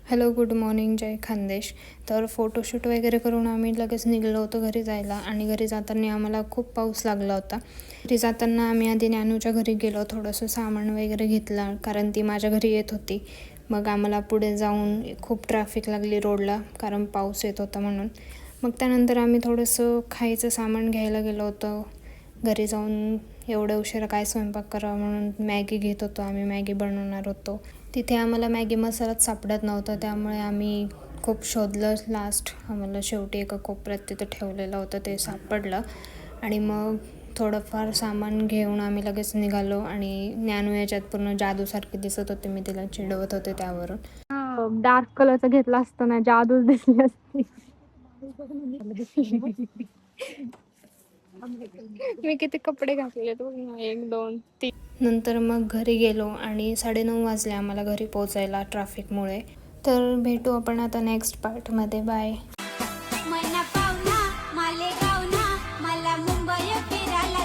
Hello, good morning, जय खानदेश. तर photoshoot वगैरे करून आम्ही लगेच निघलो होतो घरी जायला. आणि घरी जाताना आम्हाला खूप पाऊस लागला होता. घरी जाताना आम्ही आधी ज्ञानूच्या घरी गेलो, थोडंसं सामान वगैरे घेतलं कारण ती माझ्या घरी येत होती. मग आम्हाला पुढे जाऊन खूप ट्रॅफिक लागली रोडला कारण पाऊस येत होता म्हणून. मग त्यानंतर आम्ही थोडंसं खायचं सामान घ्यायला गेलो होतो. घरी जाऊन एवढ्या उशिरा काय स्वयंपाक करावा म्हणून मॅगी घेत होतो. आम्ही मॅगी बनवणार होतो. तिथे आम्हाला मॅगी मसालाच सापडत नव्हता, त्यामुळे आम्ही खूप शोधलं. लास्ट आम्हाला शेवटी एका कोपऱ्यात तिथं ठेवलेलं होतं ते सापडलं. आणि मग थोडंफार सामान घेऊन आम्ही लगेच निघालो. आणि ज्ञानू याच्यात पूर्ण जादूसारखी दिसत होते, मी तिला चिडवत होते त्यावरून. डार्क कलरचा घेतला असता ना, जादूच दिसली असती. मी किती कपडे घातले तो, 1 2 3. नंतर मग घरी गेलो आणि 9:30 वाजले आम्हाला घरी पोचायला ट्रॅफिकमुळे. तर भेटू आपण आता नेक्स्ट पार्टमध्ये. बाय. मैना पावना मालेगावना मला मुंबई फिरायला